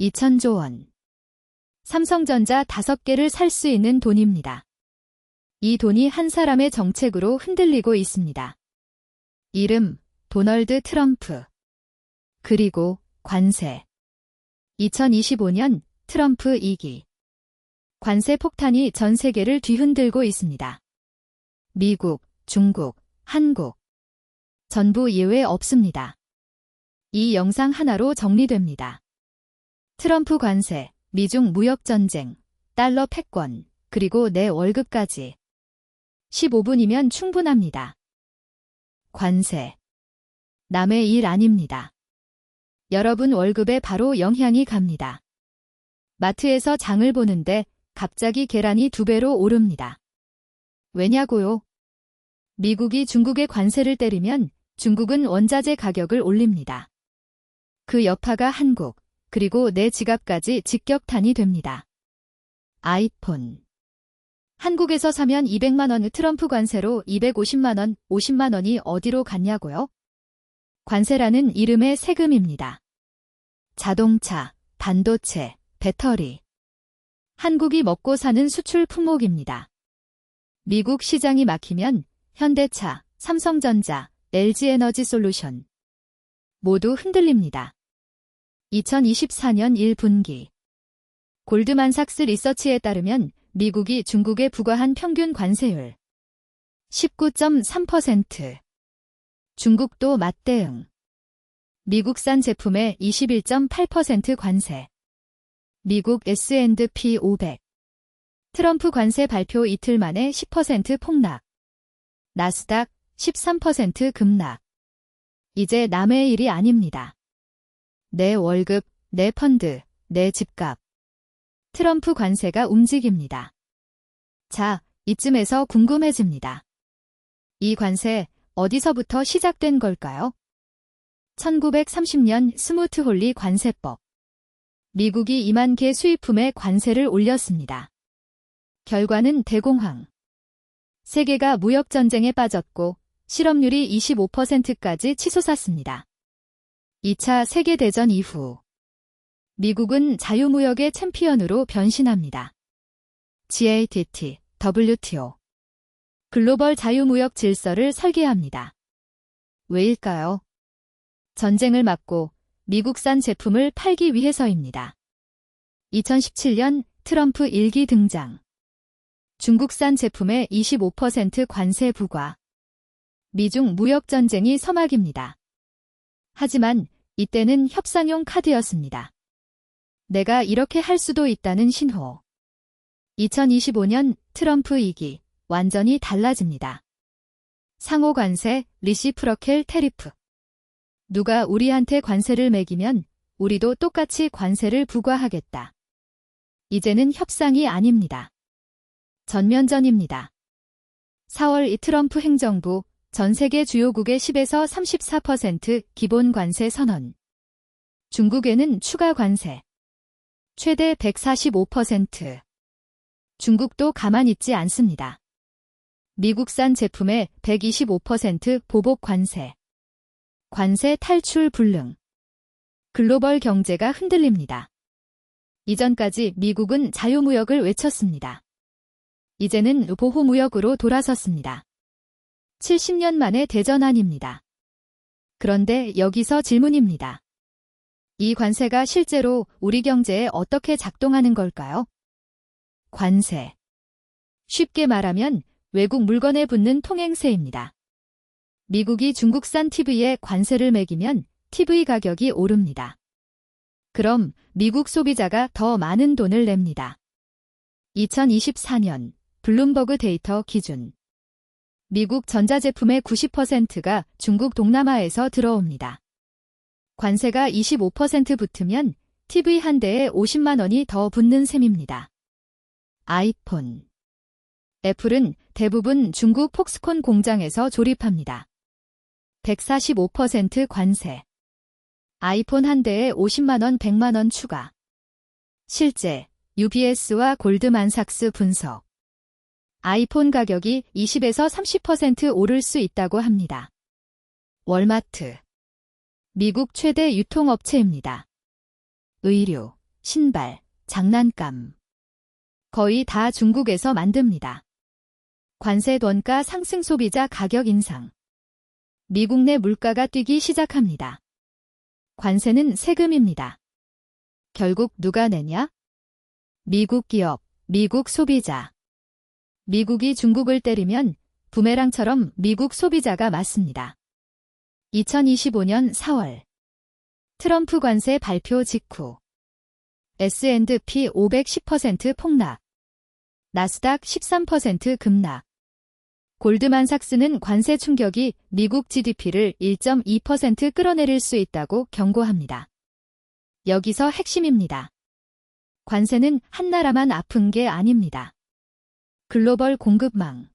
2,000조 원. 삼성전자 5개를 살 수 있는 돈입니다. 이 돈이 한 사람의 정책으로 흔들리고 있습니다. 이름, 도널드 트럼프. 그리고 관세. 2025년 트럼프 2기. 관세 폭탄이 전 세계를 뒤흔들고 있습니다. 미국, 중국, 한국. 전부 예외 없습니다. 이 영상 하나로 정리됩니다. 트럼프 관세, 미중 무역전쟁, 달러 패권, 그리고 내 월급까지. 15분이면 충분합니다. 관세. 남의 일 아닙니다. 여러분 월급에 바로 영향이 갑니다. 마트에서 장을 보는데 갑자기 계란이 2배로 오릅니다. 왜냐고요? 미국이 중국의 관세를 때리면 중국은 원자재 가격을 올립니다. 그 여파가 한국, 그리고 내 지갑까지 직격탄이 됩니다. 아이폰. 한국에서 사면 200만 원 트럼프 관세로 250만 원, 50만 원이 어디로 갔냐고요? 관세라는 이름의 세금입니다. 자동차, 반도체, 배터리. 한국이 먹고 사는 수출 품목입니다. 미국 시장이 막히면 현대차, 삼성전자, LG에너지솔루션 모두 흔들립니다. 2024년 1분기 골드만삭스 리서치에 따르면 미국이 중국에 부과한 평균 관세율 19.3%. 중국도 맞대응. 미국산 제품에 21.8% 관세. 미국 S&P 500. 트럼프 관세 발표 이틀 만에 10% 폭락. 나스닥 13% 급락. 이제 남의 일이 아닙니다. 내 월급, 내 펀드, 내 집값. 트럼프 관세가 움직입니다. 자, 이쯤에서 궁금해집니다. 이 관세 어디서부터 시작된 걸까요? 1930년 스무트홀리 관세법. 미국이 2만 개 수입품에 관세를 올렸습니다. 결과는 대공황. 세계가 무역전쟁에 빠졌고 실업률이 25%까지 치솟았습니다. 2차 세계대전 이후 미국은 자유무역의 챔피언으로 변신합니다. GATT, WTO. 글로벌 자유무역 질서를 설계합니다. 왜일까요? 전쟁을 막고 미국산 제품을 팔기 위해서입니다. 2017년 트럼프 1기 등장. 중국산 제품에 25% 관세 부과. 미중 무역전쟁이 서막입니다. 하지만 이때는 협상용 카드였습니다. 내가 이렇게 할 수도 있다는 신호. 2025년 트럼프 2기. 완전히 달라집니다. 상호 관세, 리시프러켈 테리프. 누가 우리한테 관세를 매기면 우리도 똑같이 관세를 부과하겠다. 이제는 협상이 아닙니다. 전면전입니다. 4월 이 트럼프 행정부 전 세계 주요국의 10에서 34% 기본 관세 선언. 중국에는 추가 관세. 최대 145%. 중국도 가만히 있지 않습니다. 미국산 제품에 125% 보복 관세. 관세 탈출 불능. 글로벌 경제가 흔들립니다. 이전까지 미국은 자유무역을 외쳤습니다. 이제는 보호무역으로 돌아섰습니다. 70년 만에 대전환입니다. 그런데 여기서 질문입니다. 이 관세가 실제로 우리 경제에 어떻게 작동하는 걸까요? 관세. 쉽게 말하면 외국 물건에 붙는 통행세입니다. 미국이 중국산 TV에 관세를 매기면 TV 가격이 오릅니다. 그럼 미국 소비자가 더 많은 돈을 냅니다. 2024년 블룸버그 데이터 기준. 미국 전자제품의 90%가 중국 동남아에서 들어옵니다. 관세가 25% 붙으면 TV 한 대에 50만 원이 더 붙는 셈입니다. 아이폰. 애플은 대부분 중국 폭스콘 공장에서 조립합니다. 145% 관세. 아이폰 한 대에 50만 원, 100만 원 추가. 실제 UBS와 골드만삭스 분석. 아이폰 가격이 20에서 30% 오를 수 있다고 합니다. 월마트. 미국 최대 유통업체입니다. 의류, 신발, 장난감. 거의 다 중국에서 만듭니다. 관세 원가 상승 소비자 가격 인상. 미국 내 물가가 뛰기 시작합니다. 관세는 세금입니다. 결국 누가 내냐? 미국 기업, 미국 소비자. 미국이 중국을 때리면 부메랑처럼 미국 소비자가 맞습니다. 2025년 4월 트럼프 관세 발표 직후 S&P 500 10% 폭락, 나스닥 13% 급락. 골드만삭스는 관세 충격이 미국 GDP를 1.2% 끌어내릴 수 있다고 경고합니다. 여기서 핵심입니다. 관세는 한 나라만 아픈 게 아닙니다. 글로벌 공급망.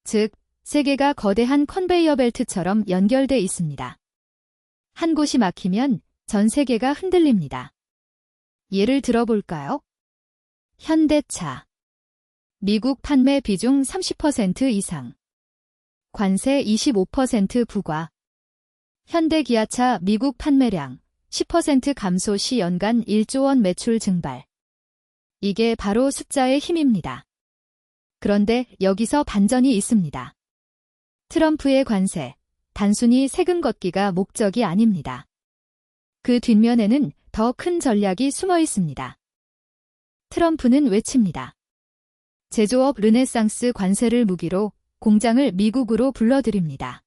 즉, 세계가 거대한 컨베이어 벨트처럼 연결돼 있습니다. 한 곳이 막히면 전 세계가 흔들립니다. 예를 들어볼까요? 현대차. 미국 판매 비중 30% 이상. 관세 25% 부과. 현대기아차 미국 판매량 10% 감소 시 연간 1조 원 매출 증발. 이게 바로 숫자의 힘입니다. 그런데 여기서 반전이 있습니다. 트럼프의 관세, 단순히 세금 걷기가 목적이 아닙니다. 그 뒷면에는 더 큰 전략이 숨어 있습니다. 트럼프는 외칩니다. 제조업 르네상스 관세를 무기로 공장을 미국으로 불러들입니다.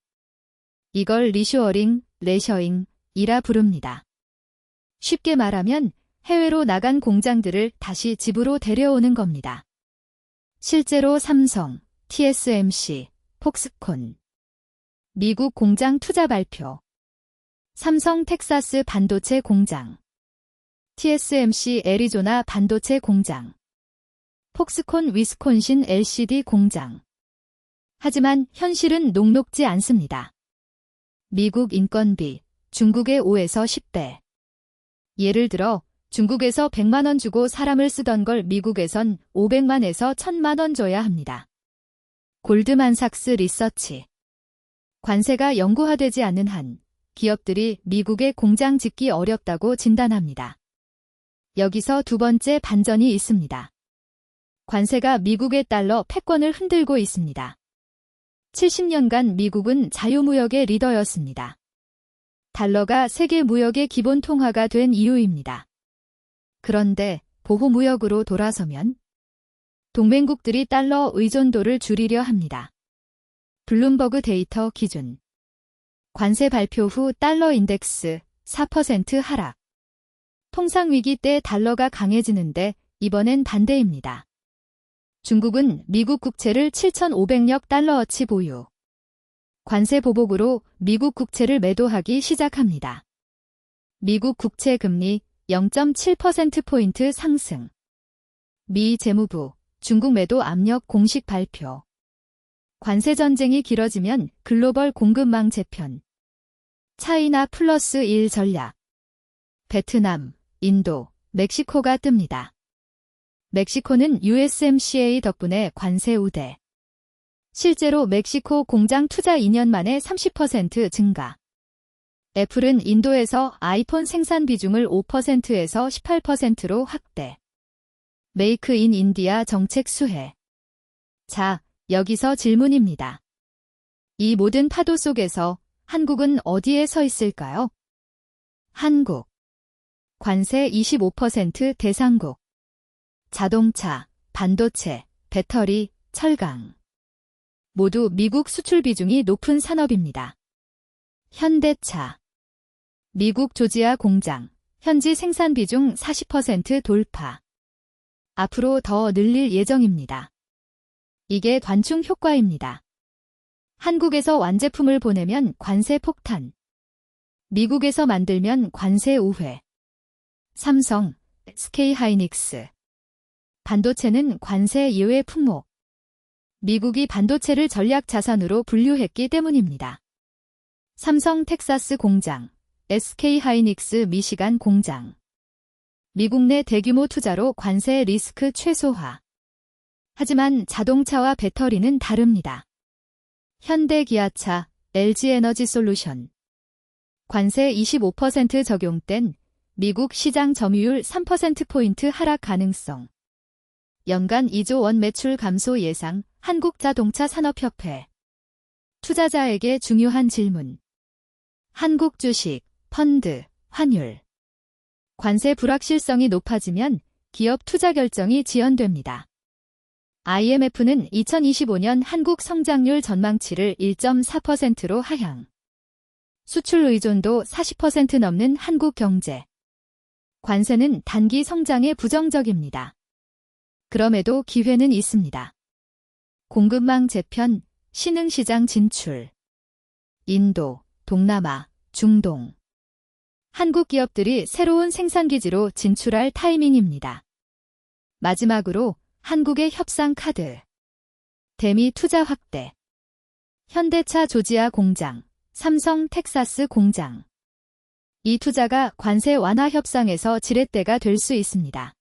이걸 리쇼어링, 레셔잉이라 부릅니다. 쉽게 말하면 해외로 나간 공장들을 다시 집으로 데려오는 겁니다. 실제로 삼성, TSMC, 폭스콘. 미국 공장 투자 발표. 삼성 텍사스 반도체 공장. TSMC 애리조나 반도체 공장. 폭스콘 위스콘신 LCD 공장. 하지만 현실은 녹록지 않습니다. 미국 인건비, 중국의 5에서 10배. 예를 들어 중국에서 100만 원 주고 사람을 쓰던 걸 미국에선 500만에서 1000만 원 줘야 합니다. 골드만삭스 리서치. 관세가 영구화되지 않는 한 기업들이 미국에 공장 짓기 어렵다고 진단합니다. 여기서 두 번째 반전이 있습니다. 관세가 미국의 달러 패권을 흔들고 있습니다. 70년간 미국은 자유무역의 리더였습니다. 달러가 세계 무역의 기본 통화가 된 이유입니다. 그런데 보호무역으로 돌아서면 동맹국들이 달러 의존도를 줄이려 합니다. 블룸버그 데이터 기준. 관세 발표 후 달러 인덱스 4% 하락. 통상위기 때 달러가 강해지는데 이번엔 반대입니다. 중국은 미국 국채를 7,500억 달러어치 보유. 관세 보복으로 미국 국채를 매도하기 시작합니다. 미국 국채 금리 0.7%포인트 상승. 미 재무부, 중국 매도 압력 공식 발표. 관세 전쟁이 길어지면 글로벌 공급망 재편. 차이나 플러스 1 전략. 베트남, 인도, 멕시코가 뜹니다. 멕시코는 USMCA 덕분에 관세 우대. 실제로 멕시코 공장 투자 2년 만에 30% 증가. 애플은 인도에서 아이폰 생산 비중을 5%에서 18%로 확대. 메이크 인 인디아 정책 수혜. 자, 여기서 질문입니다. 이 모든 파도 속에서 한국은 어디에 서 있을까요? 한국. 관세 25% 대상국. 자동차, 반도체, 배터리, 철강. 모두 미국 수출 비중이 높은 산업입니다. 현대차. 미국 조지아 공장, 현지 생산 비중 40% 돌파. 앞으로 더 늘릴 예정입니다. 이게 관중 효과입니다. 한국에서 완제품을 보내면 관세 폭탄. 미국에서 만들면 관세 우회. 삼성, SK하이닉스. 반도체는 관세 예외 품목. 미국이 반도체를 전략 자산으로 분류했기 때문입니다. 삼성 텍사스 공장, SK하이닉스 미시간 공장. 미국 내 대규모 투자로 관세 리스크 최소화. 하지만 자동차와 배터리는 다릅니다. 현대기아차, LG에너지솔루션. 관세 25% 적용 땐 미국 시장 점유율 3%포인트 하락 가능성. 연간 2조 원 매출 감소 예상, 한국자동차 산업협회. 투자자에게 중요한 질문. 한국 주식, 펀드, 환율. 관세 불확실성이 높아지면 기업 투자 결정이 지연됩니다. IMF는 2025년 한국 성장률 전망치를 1.4%로 하향. 수출 의존도 40% 넘는 한국 경제. 관세는 단기 성장에 부정적입니다. 그럼에도 기회는 있습니다. 공급망 재편, 신흥시장 진출. 인도, 동남아, 중동. 한국 기업들이 새로운 생산기지로 진출할 타이밍입니다. 마지막으로 한국의 협상 카드. 대미 투자 확대. 현대차 조지아 공장, 삼성 텍사스 공장. 이 투자가 관세 완화 협상에서 지렛대가 될 수 있습니다.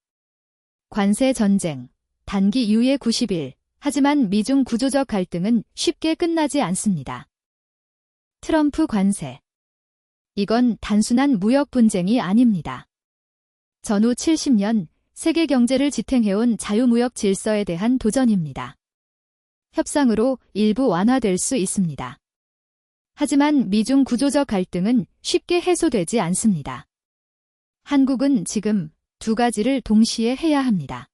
관세 전쟁, 단기 유예 90일, 하지만 미중 구조적 갈등은 쉽게 끝나지 않습니다. 트럼프 관세. 이건 단순한 무역 분쟁이 아닙니다. 전후 70년 세계 경제를 지탱해온 자유무역 질서에 대한 도전입니다. 협상으로 일부 완화될 수 있습니다. 하지만 미중 구조적 갈등은 쉽게 해소되지 않습니다. 한국은 지금 두 가지를 동시에 해야 합니다.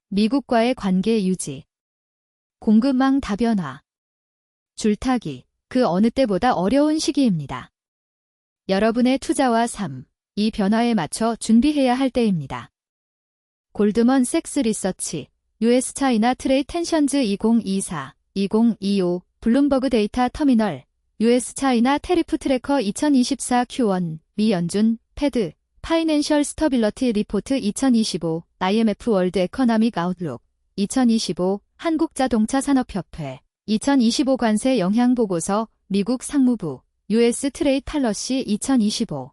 미국과의 관계 유지, 공급망 다변화, 줄타기, 그 어느 때보다 어려운 시기입니다. 여러분의 투자와 삶, 이 변화에 맞춰 준비해야 할 때입니다. 골드먼 삭스 리서치, US 차이나 트레이드 텐션즈 2024-2025, 블룸버그 데이터 터미널, US 차이나 테리프 트래커 2024 Q1, 미연준, 패드, 파이낸셜 스터빌러티 리포트 2025, IMF 월드 에커nomic 아웃룩, 2025, 한국자동차 산업협회, 2025 관세 영향 보고서, 미국 상무부, US 트레이드 팔러시 2025.